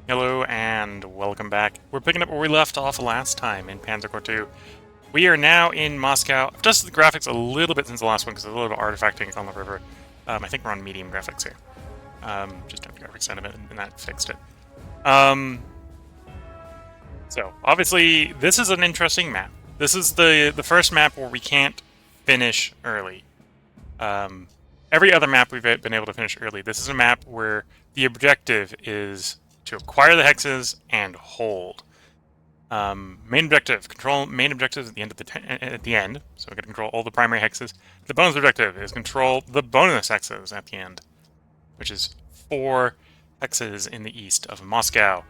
Hello and welcome back. We're picking up where we left off last time in Panzer Corps 2. We are now in Moscow. I've adjusted the graphics a little bit since the last one because there's a little bit of artifacting on the river. I think we're on medium graphics here. Just turned the graphics down a bit and that fixed it. So, obviously, this is an interesting map. This is the first map where we can't finish early. Every other map we've been able to finish early. This is a map where the objective is to acquire the hexes and hold. Main objective, control main objectives at the end so we can control all the primary hexes. The bonus objective is control the bonus hexes at the end, which is 4 hexes in the east of Moscow.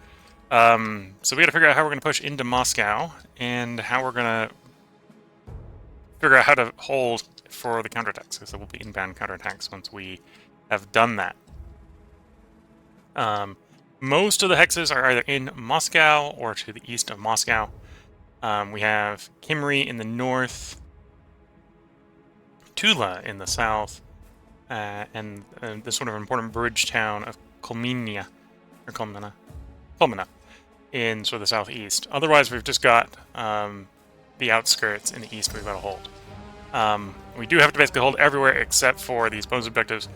So we got to figure out how we're going to push into Moscow and how we're going to figure out how to hold for the counterattacks, because there will be inbound counterattacks once we have done that. Most of the hexes are either in Moscow or to the east of Moscow. We have Kimry in the north, Tula in the south, and the sort of important bridge town of Kolmina in sort of the southeast. Otherwise, we've just got the outskirts in the east we've got to hold. We do have to basically hold everywhere except for these bonus objectives.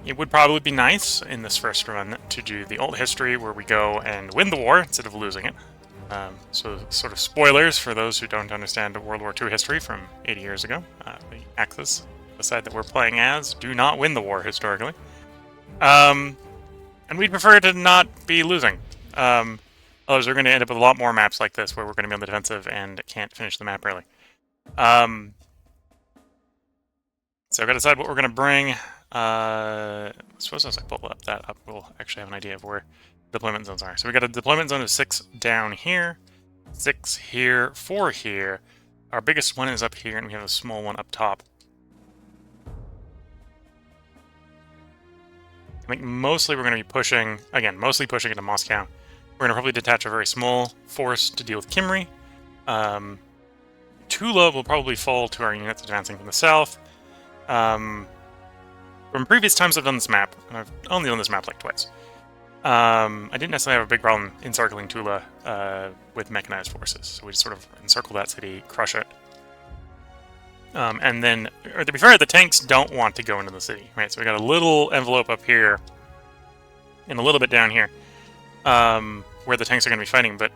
It would probably be nice in this first run to do the old history where we go and win the war instead of losing it. So sort of spoilers for those who don't understand World War II history from 80 years ago. The Axis, the side that we're playing as, do not win the war historically. And we'd prefer to not be losing. Otherwise we're going to end up with a lot more maps like this where we're going to be on the defensive and can't finish the map early. So I've got to decide what we're going to bring. I suppose as I pull that up, we'll actually have an idea of where deployment zones are. So we got a deployment zone of 6 down here, 6 here, 4 here. Our biggest one is up here, and we have a small one up top. I think mostly we're going to be pushing, again, mostly pushing into Moscow. We're going to probably detach a very small force to deal with Kimry. Tula will probably fall to our units advancing from the south. From previous times I've done this map, and I've only done this map like twice, I didn't necessarily have a big problem encircling Tula with mechanized forces. So we just sort of encircle that city, crush it. And then, or to be fair, the tanks don't want to go into the city, right? So we got a little envelope up here and a little bit down here where the tanks are going to be fighting, but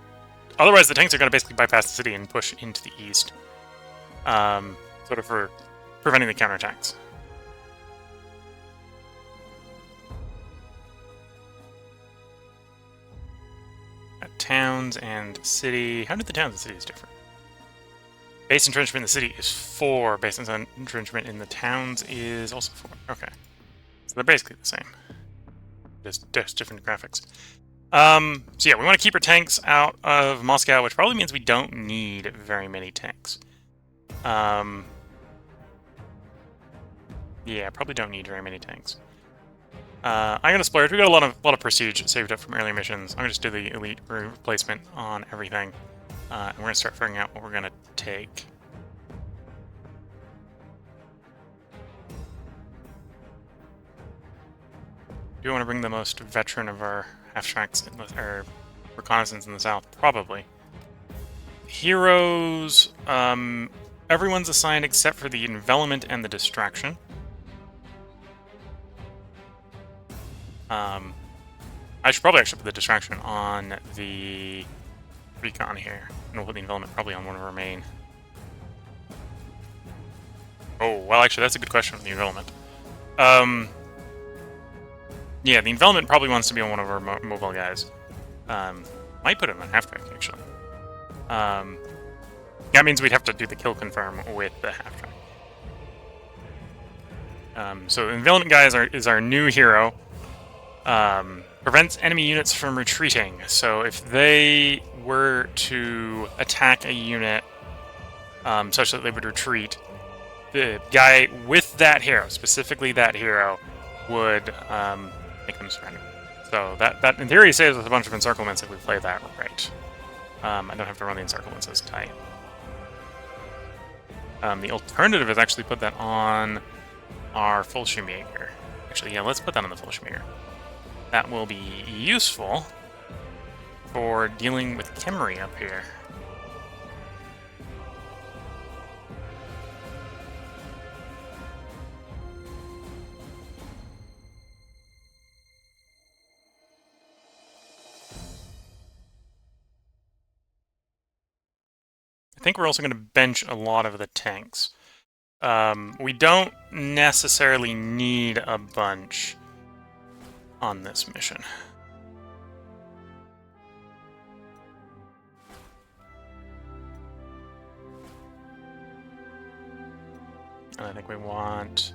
otherwise the tanks are going to basically bypass the city and push into the east, sort of for preventing the counterattacks. Towns and city. How did the towns and cities differ? Base entrenchment in the city is 4. Base entrenchment in the towns is also 4. Okay. So they're basically the same. Just different graphics. So yeah, we want to keep our tanks out of Moscow, which probably means we don't need very many tanks. Yeah, probably don't need very many tanks. I'm gonna splurge. We got a lot of prestige saved up from earlier missions. I'm gonna just do the elite replacement on everything, and we're gonna start figuring out what we're gonna take. Do you want to bring the most veteran of our half-tracks or reconnaissance in the south? Probably. Heroes. Everyone's assigned except for the envelopment and the distraction. I should probably actually put the distraction on the recon here, and we'll put the envelopment probably on one of our main. Oh, well, actually, that's a good question on the envelopment. Yeah, the envelopment probably wants to be on one of our mobile guys. Might put him on half-track, actually. That means we'd have to do the kill confirm with the half-track. So the envelopment guy is our new hero. Prevents enemy units from retreating. So if they were to attack a unit such that they would retreat, the guy with that hero, specifically that hero, would make them surrender. So that in theory saves us a bunch of encirclements if we play that right. I don't have to run the encirclements as tight. The alternative is actually put that on our Fallschirmjäger. Actually, yeah, let's put that on the Fallschirmjäger. That will be useful for dealing with Khemri up here. I think we're also going to bench a lot of the tanks. We don't necessarily need a bunch on this mission. And I think we want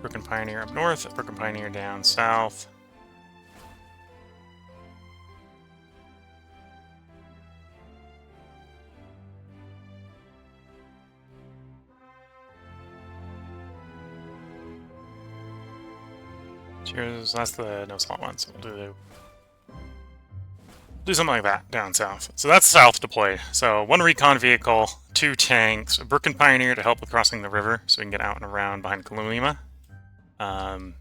Broken Pioneer up north, Broken Pioneer down south. Cheers, that's the no slot one, so we'll do something like that down south. So that's south deployed. So 1 recon vehicle, 2 tanks, a Broken Pioneer to help with crossing the river so we can get out and around behind Kalulima. And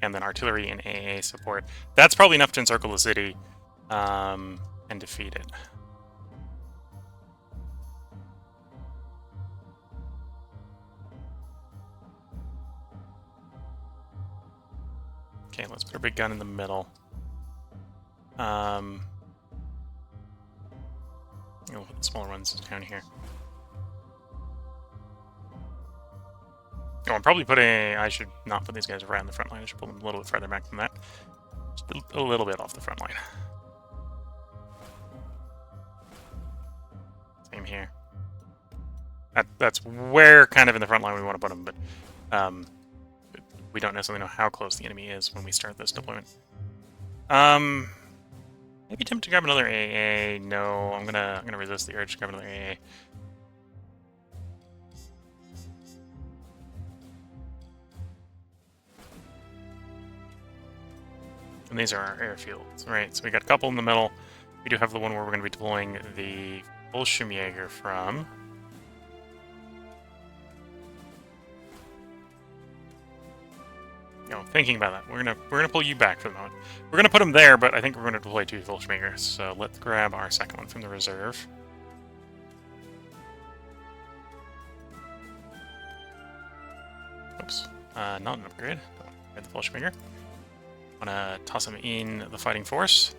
then artillery and AA support. That's probably enough to encircle the city and defeat it. Okay, let's put our big gun in the middle. We'll put the smaller ones down here. Oh, I'm probably putting... I should not put these guys right on the front line. I should pull them a little bit further back than that. Just a little bit off the front line. Same here. That's where kind of in the front line we want to put them, but we don't necessarily know how close the enemy is when we start this deployment. Maybe attempt to grab another AA. No, I'm gonna resist the urge to grab another AA. And these are our airfields, right? So we got a couple in the middle. We do have the one where we're going to be deploying the Fallschirmjäger from. No, thinking about that, we're gonna pull you back for the moment. We're gonna put them there, but I think we're gonna deploy 2 Fallschirmjägers. So let's grab our second one from the reserve. Oops, not an upgrade. Grab the Fallschirmjäger. I'm gonna toss him in the fighting force.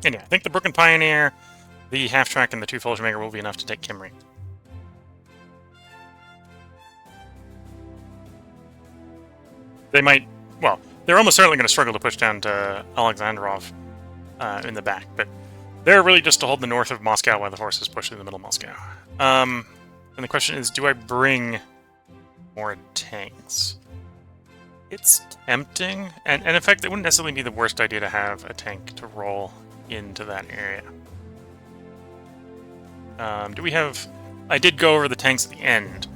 And yeah, I think the Broken Pioneer, the half-track, and the 2 Fallschirmjäger will be enough to take Khemri. They might... Well, they're almost certainly going to struggle to push down to Alexandrov in the back, but they're really just to hold the north of Moscow while the forces push through the middle of Moscow. And the question is, do I bring more tanks? It's tempting, and in fact, it wouldn't necessarily be the worst idea to have a tank to roll into that area. Do we have... I did go over the tanks at the end,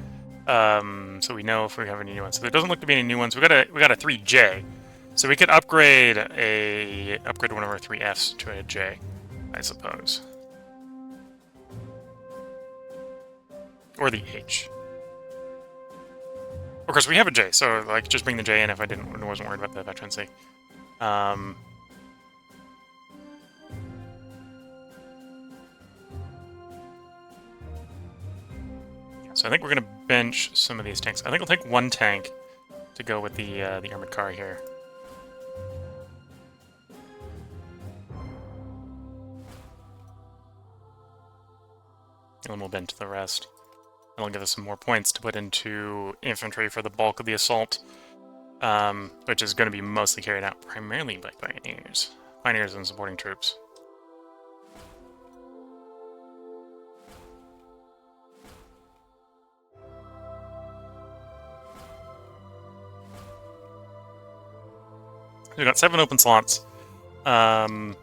so we know if we have any new ones. So there doesn't look to be any new ones. We got a 3J, so we could upgrade one of our 3Fs to a J, I suppose, or the H. Of course, we have a J, so like just bring the J in if I wasn't worried about the veterancy. So I think we're going to bench some of these tanks. I think we'll take 1 tank to go with the armored car here. And then we'll bench the rest. And it'll give us some more points to put into infantry for the bulk of the assault, which is going to be mostly carried out primarily by pioneers. Pioneers and supporting troops. We've got 7 open slots, and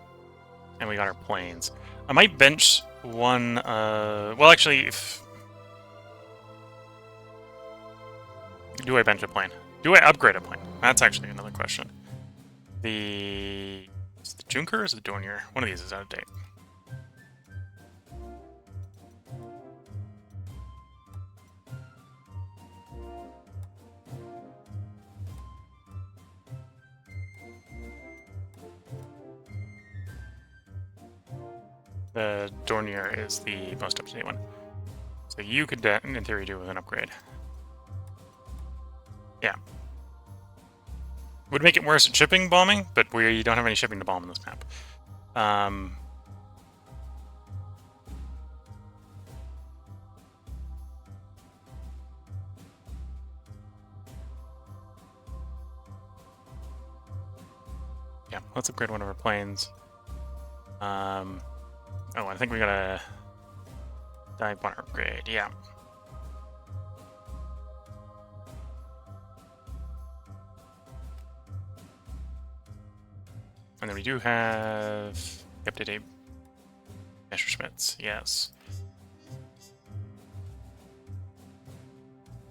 we got our planes. I might bench one, well actually, do I bench a plane? Do I upgrade a plane? That's actually another question. Is the Junker or is the Dornier? One of these is out of date. the Dornier is the most up-to-date one. So you could, in theory, do with an upgrade. Yeah. Would make it worse at shipping bombing, but we don't have any shipping to bomb in this map. Yeah, let's upgrade one of our planes. Oh, I think we got a dive bomber upgrade. Yeah. And then we do have up-to-date Messerschmitts, yes.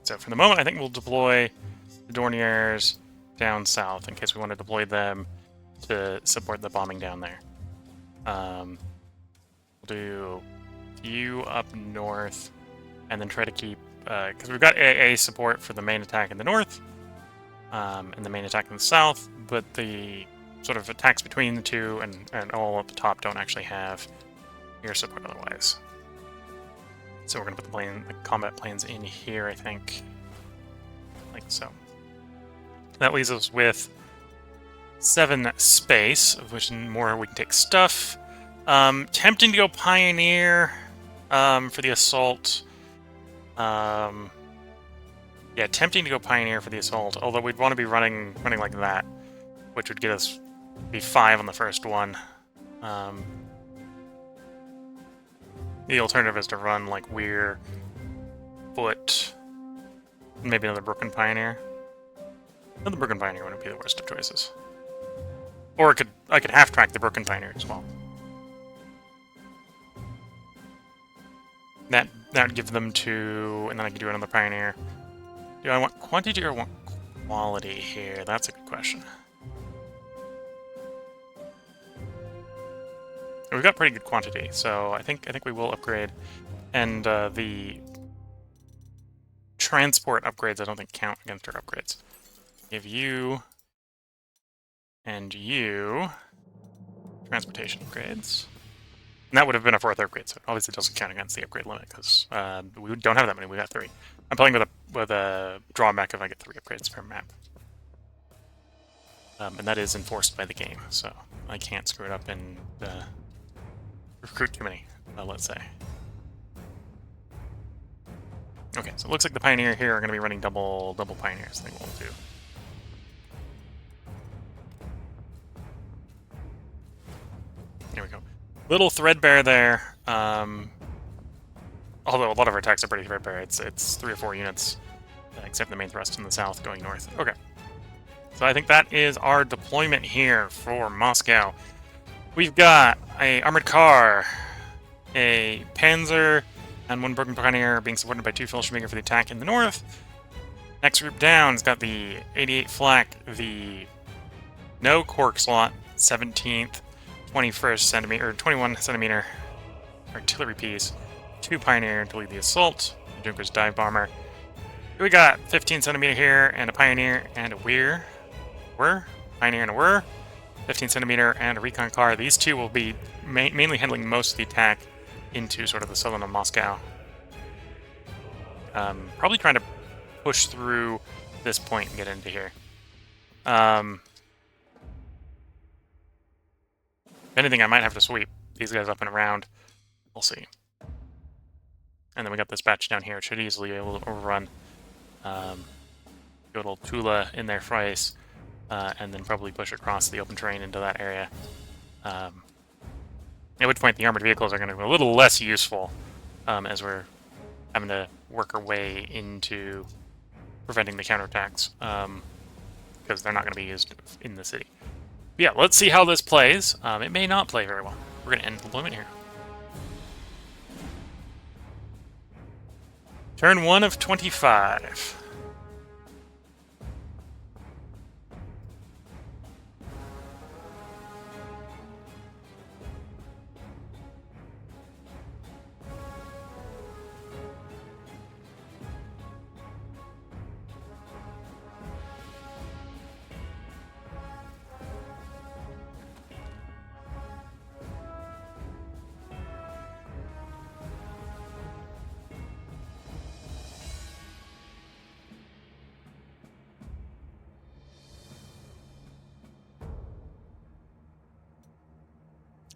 So for the moment, I think we'll deploy the Dorniers down south in case we want to deploy them to support the bombing down there. We'll do you up north, and then try to keep because we've got AA support for the main attack in the north, and the main attack in the south, but the sort of attacks between the two and all at the top don't actually have air support otherwise. So we're gonna put the combat planes in here, I think, like so. That leaves us with 7 space, of which more we can take stuff. Tempting to go Pioneer for the assault. Yeah, tempting to go Pioneer for the assault, although we'd want to be running like that, which would get us be 5 on the first one. The alternative is to run like Weir, Foot, maybe another Brooklyn Pioneer. Another Brooklyn Pioneer wouldn't be the worst of choices. Or I could half-track the Brooklyn Pioneer as well. That would give them 2, and then I could do another Pioneer. Do I want quantity or want quality here? That's a good question. We've got pretty good quantity, so I think we will upgrade. And the transport upgrades I don't think count against our upgrades. Give you and you transportation upgrades. And that would have been a 4th upgrade, so it obviously doesn't count against the upgrade limit, because we don't have that many, we got 3. I'm playing with a drawback if I get 3 upgrades per map. And that is enforced by the game, so I can't screw it up and recruit too many, let's say. Okay, so it looks like the Pioneer here are going to be running double Pioneers, I think we'll do. There we go. Little threadbare there, although a lot of our attacks are pretty threadbare. It's 3 or 4 units, except the main thrust in the south going north. Okay. So I think that is our deployment here for Moscow. We've got a armored car, a Panzer, and 1 Brooklyn Pioneer being supported by 2 Fallschirmjäger for the attack in the north. Next group down has got the 88 Flak, the no cork slot, 17th, 21st centimeter, or 21 centimeter artillery piece, 2 Pioneer to lead the assault, the Junkers dive bomber. We got 15 centimeter here, and a Pioneer and a Weir. Pioneer and a Weir. 15 centimeter and a recon car. These 2 will be mainly handling most of the attack into sort of the southern of Moscow. Probably trying to push through this point and get into here. If anything, I might have to sweep these guys up and around. We'll see. And then we got this batch down here. It should easily be able to overrun. Go a little Tula in there twice. And then probably push across the open terrain into that area. At which point the armored vehicles are going to be a little less useful as we're having to work our way into preventing the counterattacks, because they're not going to be used in the city. But yeah, let's see how this plays. It may not play very well. We're going to end deployment here. Turn 1 of 25.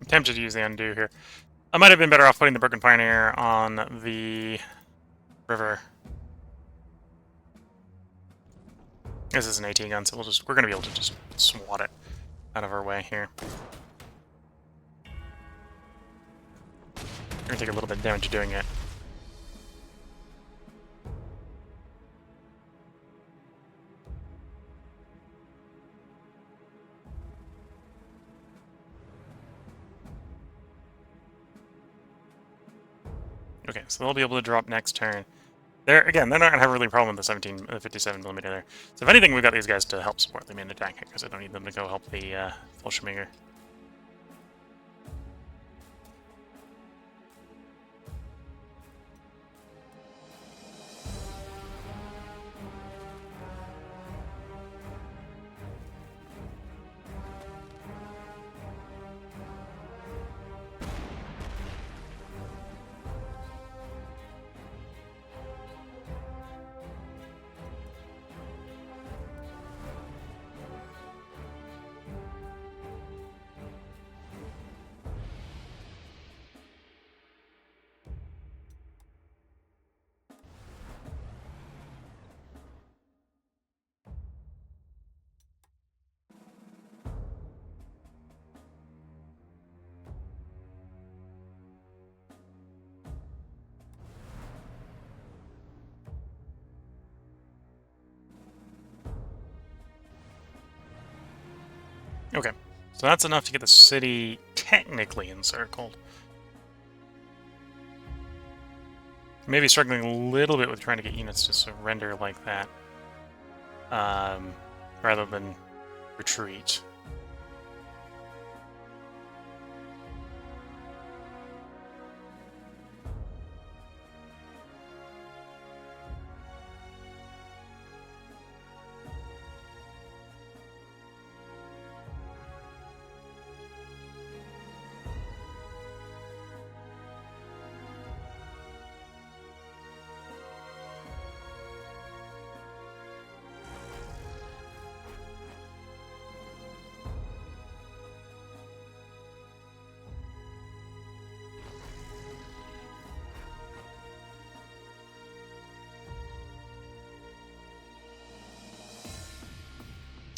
tempted to use the undo here. I might have been better off putting the Broken Pioneer on the river. This is an AT gun, so we're gonna be able to just swat it out of our way here. We're gonna take a little bit of damage doing it. Okay, so they'll be able to drop next turn. Again, they're not going to have really a problem with the 57mm there. So if anything, we've got these guys to help support the main attack, because I don't need them to go help the Fallschirmjäger. Okay, so that's enough to get the city technically encircled. Maybe struggling a little bit with trying to get units to surrender like that, rather than retreat.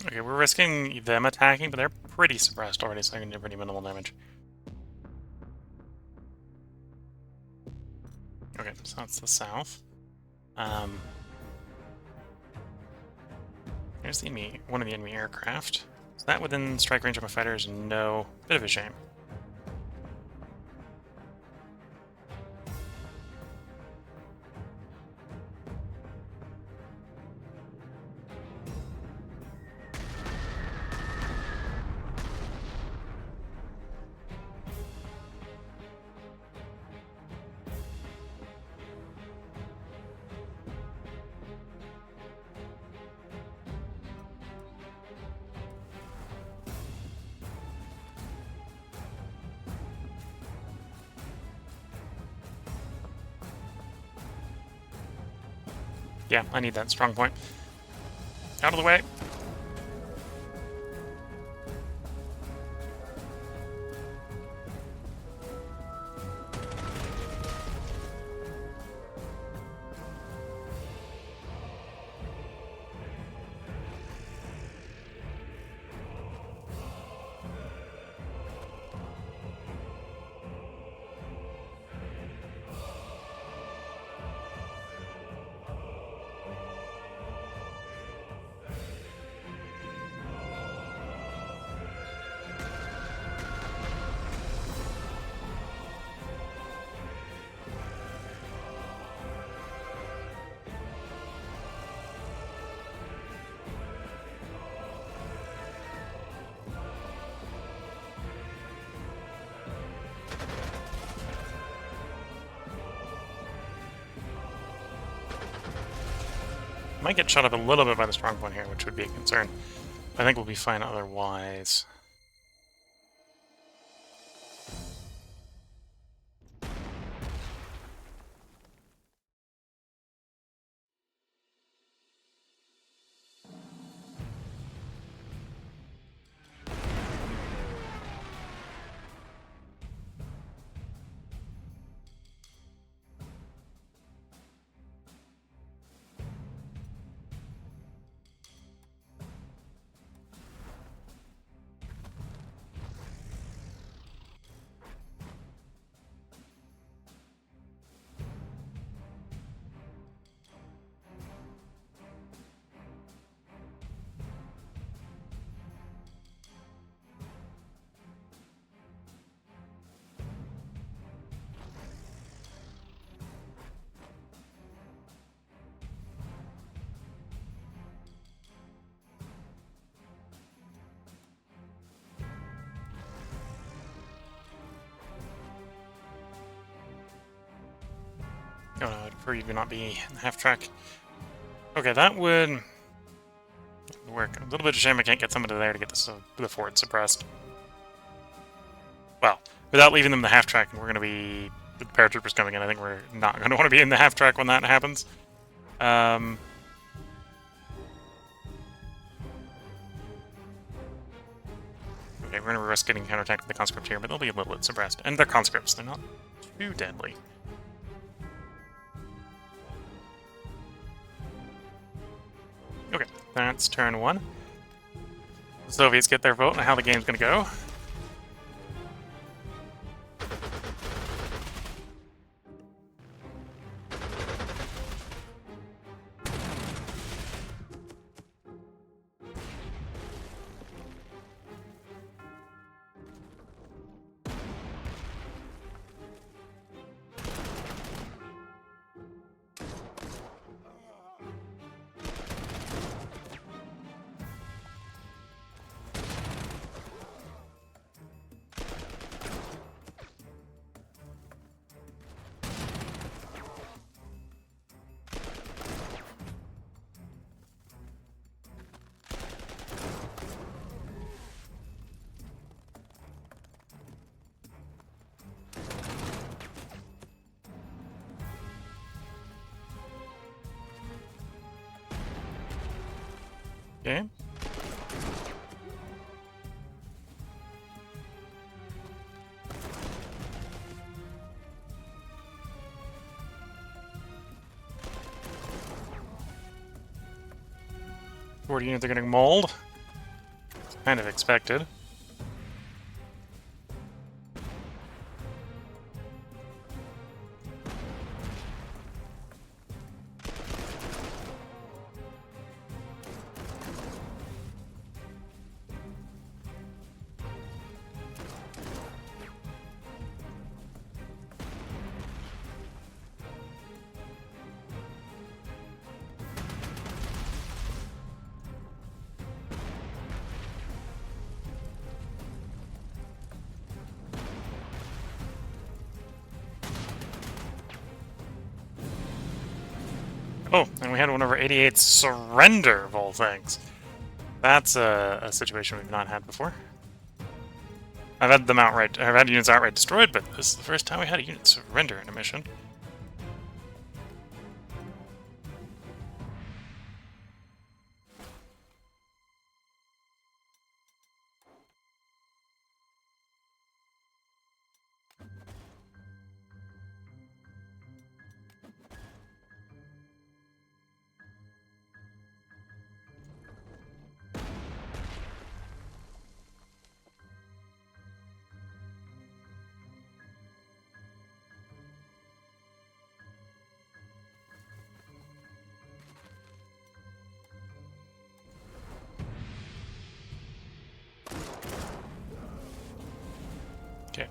Okay, we're risking them attacking, but they're pretty suppressed already, so I can do pretty minimal damage. Okay, so that's the south. Here's the enemy, one of the enemy aircraft. Is that within strike range of my fighters? No. Bit of a shame. Yeah, I need that strong point. Out of the way. Might get shot up a little bit by the strong point here, which would be a concern. I think we'll be fine otherwise. Oh no, I'd prefer you to not be in the half track. Okay, that would work. A little bit of a shame I can't get somebody there to get the fort suppressed. Well, without leaving them in the half track, and we're going to be... The paratroopers coming in, I think we're not going to want to be in the half track when that happens. Okay, we're going to risk getting counterattacked with the conscript here, but they'll be a little bit suppressed. And they're conscripts, they're not too deadly. Okay, that's turn 1. The Soviets get their vote on how the game's going to go. Okay. Forty units are getting mauled. It's kind of expected. Oh, and we had one of our 88s surrender, of all things. That's a situation we've not had before. I've had units outright destroyed, but this is the first time we had a unit surrender in a mission. Okay.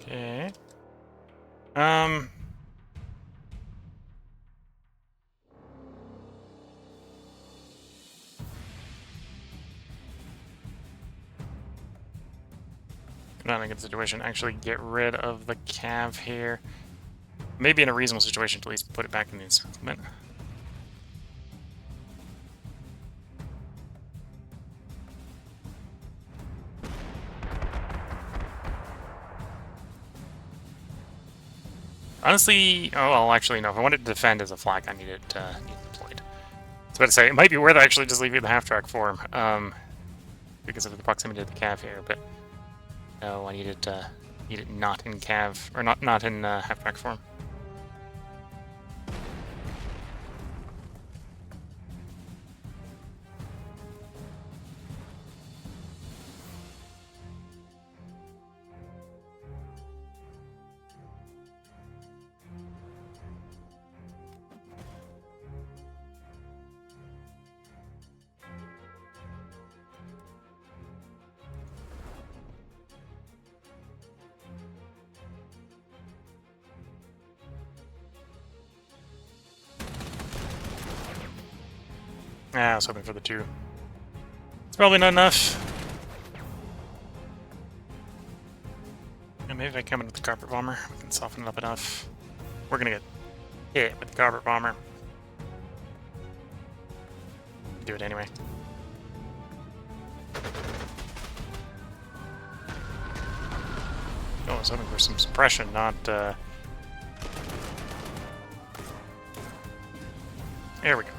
Okay. Not in a good situation. Actually get rid of the cav here. Maybe in a reasonable situation to at least put it back in the encirclement. Honestly, oh well, actually no. If I wanted to defend as a flag, I need it deployed. I was about to say it might be worth actually just leaving the half-track form, because of the proximity to the cav here. But no, I need it not in cav or not in half-track form. Ah, I was hoping for the 2. Probably not enough. And maybe if I come in with the carpet bomber, we can soften it up enough. We're gonna get hit with the carpet bomber. Do it anyway. Oh, I was hoping for some suppression, not, There we go.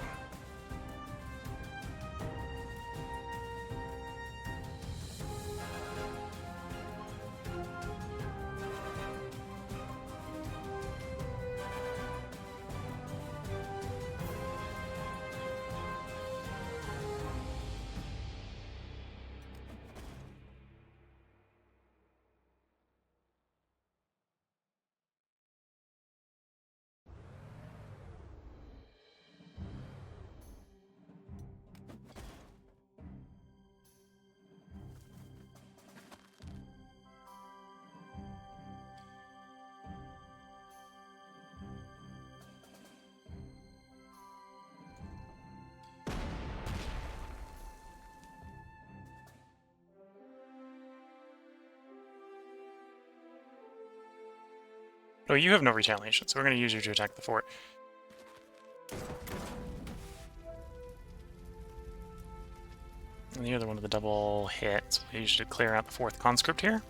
Oh, you have no retaliation, so we're going to use you to attack the fort. And the other one of the double hits. We usually clear out the 4th conscript here.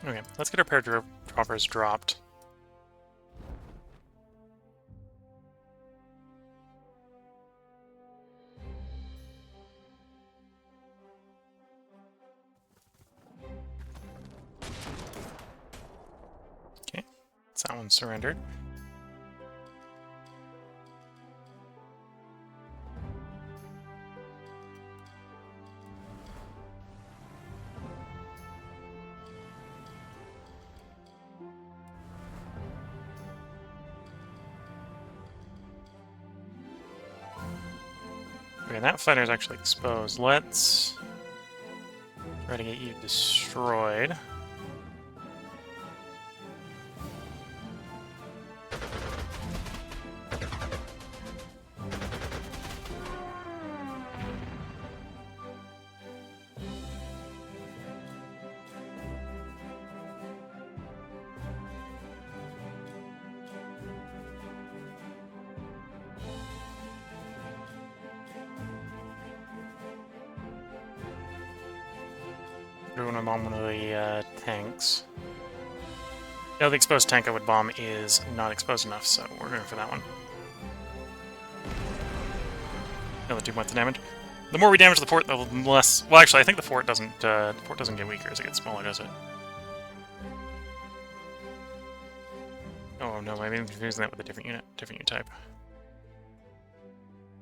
Okay, let's get our paratroopers dropped. Okay, that one surrendered. Okay, that fighter is actually exposed. Let's try to get you destroyed. Doing a bomb one of the tanks. Yeah, the exposed tank I would bomb is not exposed enough, so we're going for that one. Another 2 points of damage. The more we damage the fort, the less. Well, actually, I think the fort doesn't get weaker as it gets smaller, does it? Oh no, maybe I'm confusing that with a different unit type.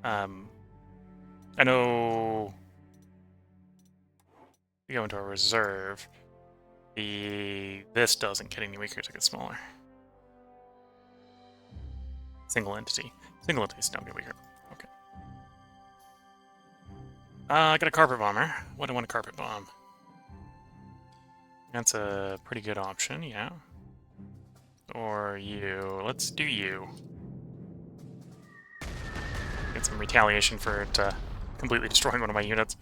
I know. We go into a reserve. This doesn't get any weaker as it gets smaller. Single entity. Single entities don't get weaker. Okay. I got a carpet bomber. What do I want to carpet bomb? That's a pretty good option, yeah. Or you. Let's do you. Get some retaliation for it completely destroying one of my units.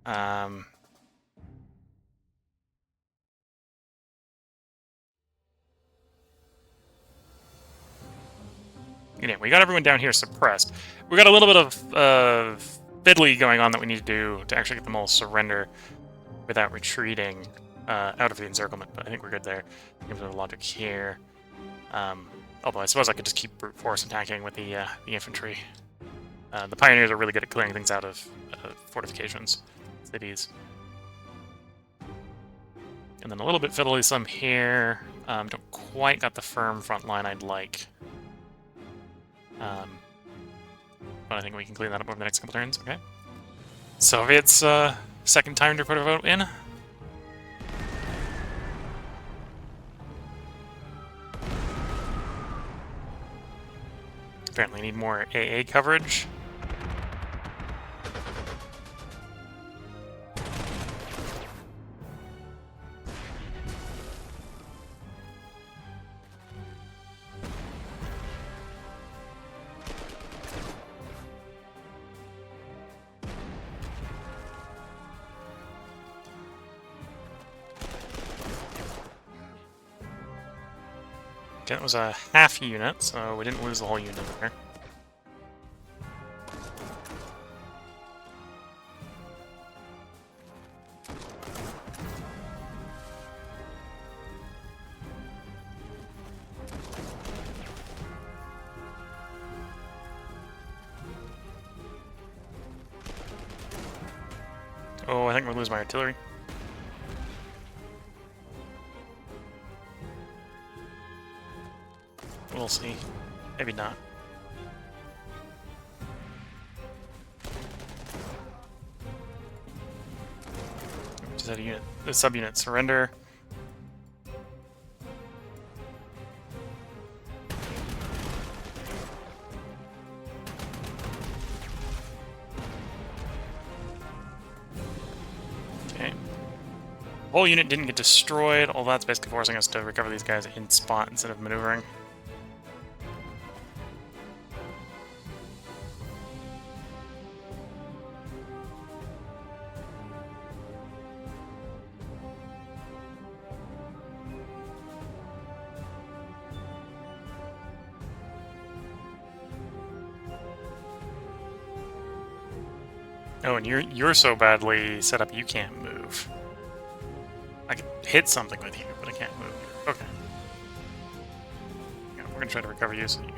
Yeah, we got everyone down here suppressed. We got a little bit of fiddly going on that we need to do to actually get them all surrender without retreating out of the encirclement, but I think we're good there. Give them the logic here. Although I suppose I could just keep brute force attacking with the infantry. The Pioneers are really good at clearing things out of fortifications, cities. And then a little bit fiddly some here. Don't quite got the firm front line I'd like. But I think we can clean that up over the next couple turns. Okay. Soviets, second time to put a vote in. Apparently need more AA coverage. Okay, that was a half unit, so we didn't lose the whole unit there. Oh, I think we'll lose my artillery. We'll see. Maybe not. Just had a unit, a subunit surrender. Okay. Whole unit didn't get destroyed, although that's basically forcing us to recover these guys in spot instead of maneuvering. Oh, and you're so badly set up you can't move. I can hit something with you, but I can't move. Okay. Yeah, we're gonna try to recover you so you...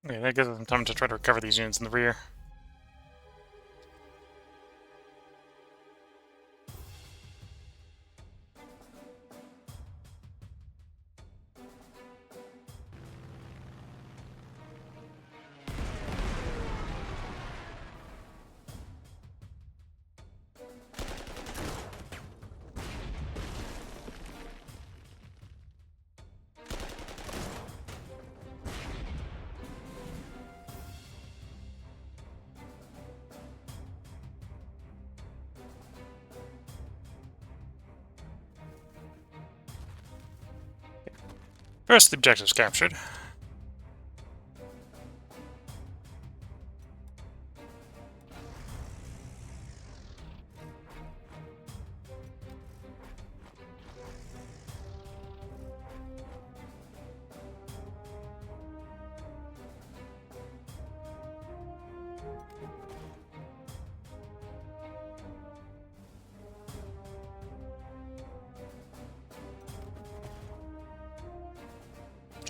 Okay, that gives them time to try to recover these units in the rear. First, the objective's captured.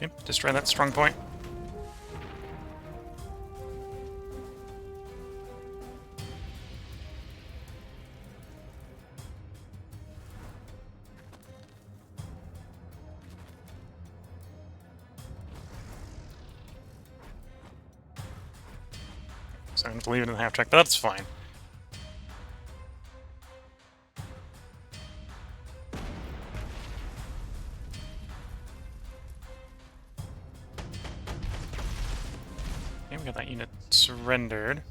Okay, destroy that strong point. So I'm going to leave it in the half track, but that's fine. we got that unit surrendered.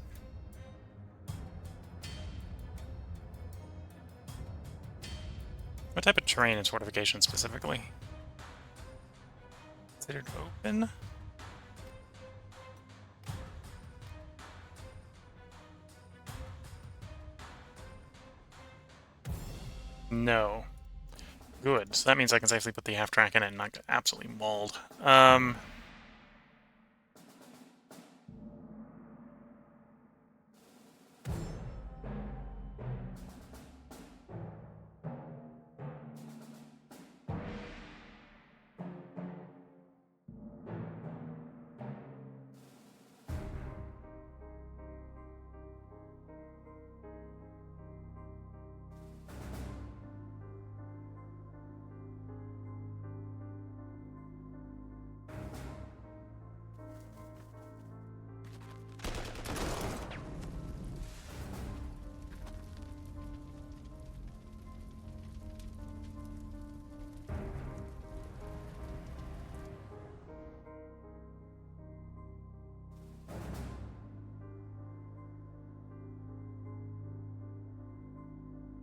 What type of terrain is fortification specifically? Considered open? No. Good. So that means I can safely put the half track in it and not get absolutely mauled.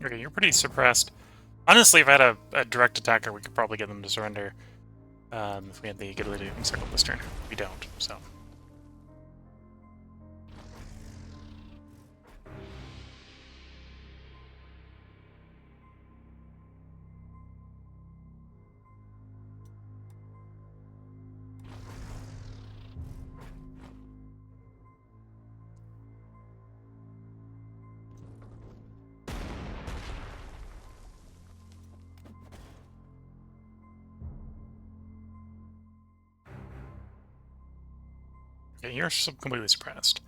Okay, you're pretty suppressed. Honestly, if I had a direct attacker, we could probably get them to surrender. If we had the ability to encircle this turn. We don't, so... Okay, you're completely suppressed.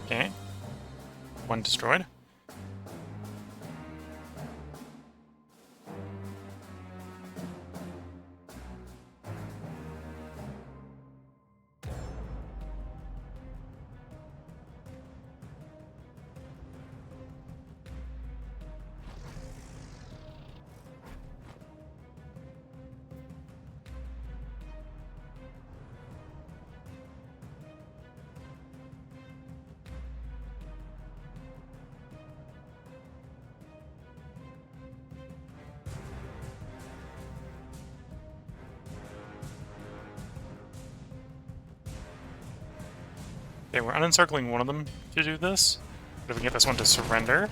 Okay. One destroyed. Okay, we're unencircling one of them to do this. But if we can get this one to surrender,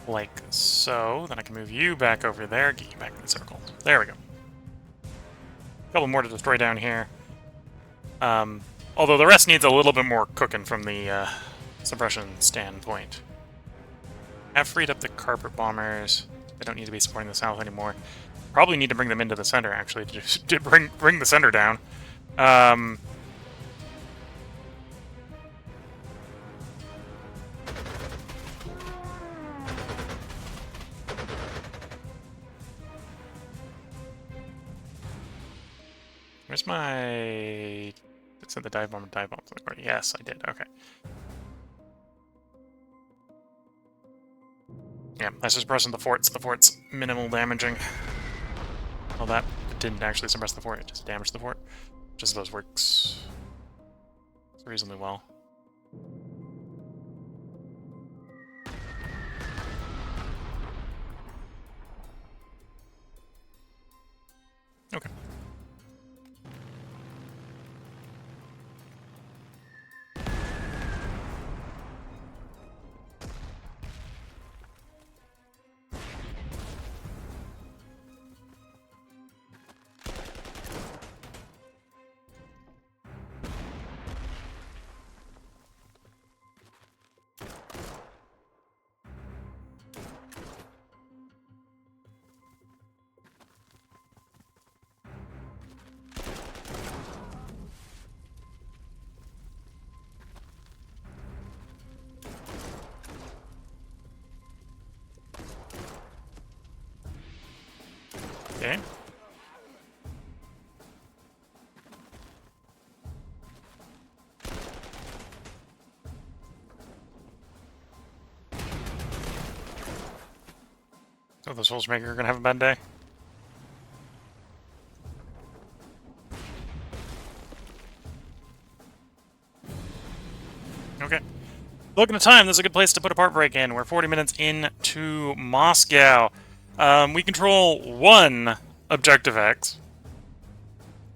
like so, then I can move you back over there, get you back in the circle. There we go. A couple more to destroy down here. Although the rest needs a little bit more cooking from the suppression standpoint. Have freed up the carpet bombers. They don't need to be supporting the south anymore. Probably need to bring them into the center, actually, to bring the center down. Where's my... It said the dive bomb. Yes, I did. Okay. Yeah, that's just suppressing the forts. The fort's minimal damaging. Well, that didn't actually suppress the fort. It just damaged the fort. Which I suppose works reasonably well. Okay. Okay. the Soldier Maker are gonna have a bad day. Okay. Looking at time, this is a good place to put a part break in. We're 40 minutes into Moscow. We control one Objective X.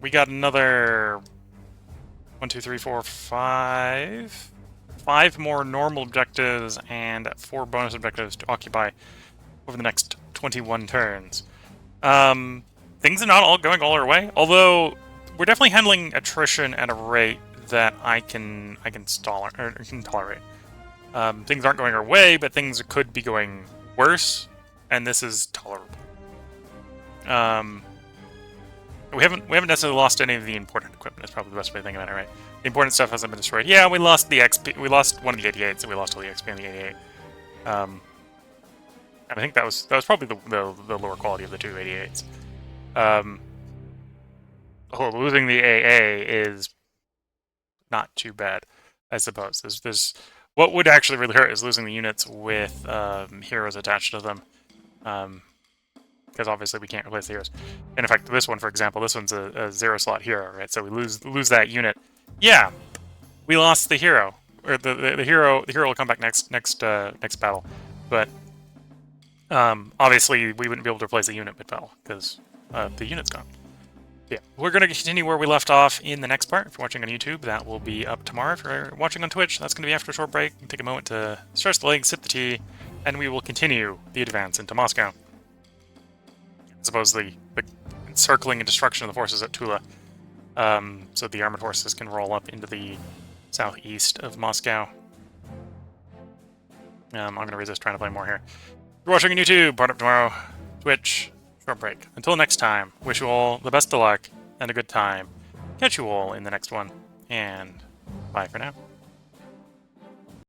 We got another 1, 2, 3, 4, 5. 5 more normal objectives and 4 bonus objectives to occupy over the next 21 turns. Things are not all going all our way, although we're definitely handling attrition at a rate that I can tolerate. Things aren't going our way, but things could be going worse, and this is tolerable. We haven't necessarily lost any of the important equipment. That's probably the best way to think about it, right? The important stuff hasn't been destroyed. Yeah, we lost the XP. We lost one of the 88s, and we lost all the XP on the 88. And I think that was probably the lower quality of the two 88s. Losing the AA is not too bad, I suppose. There's what would actually really hurt is losing the units with heroes attached to them. Because obviously we can't replace the heroes. And in fact, this one, for example, this one's a 0-slot hero, right? So we lose that unit. Yeah, we lost the hero, or the hero will come back next battle, but obviously we wouldn't be able to replace the unit mid-battle because the unit's gone. Yeah, we're going to continue where we left off in the next part. If you're watching on YouTube, that will be up tomorrow. If you're watching on Twitch, that's going to be after a short break. Take a moment to stretch the legs, sip the tea, and we will continue the advance into Moscow. I suppose the encircling and destruction of the forces at Tula, so the armored forces can roll up into the southeast of Moscow. I'm going to resist trying to play more here. If you're watching on YouTube, part up tomorrow. Twitch, short break. Until next time, wish you all the best of luck and a good time. Catch you all in the next one, and bye for now.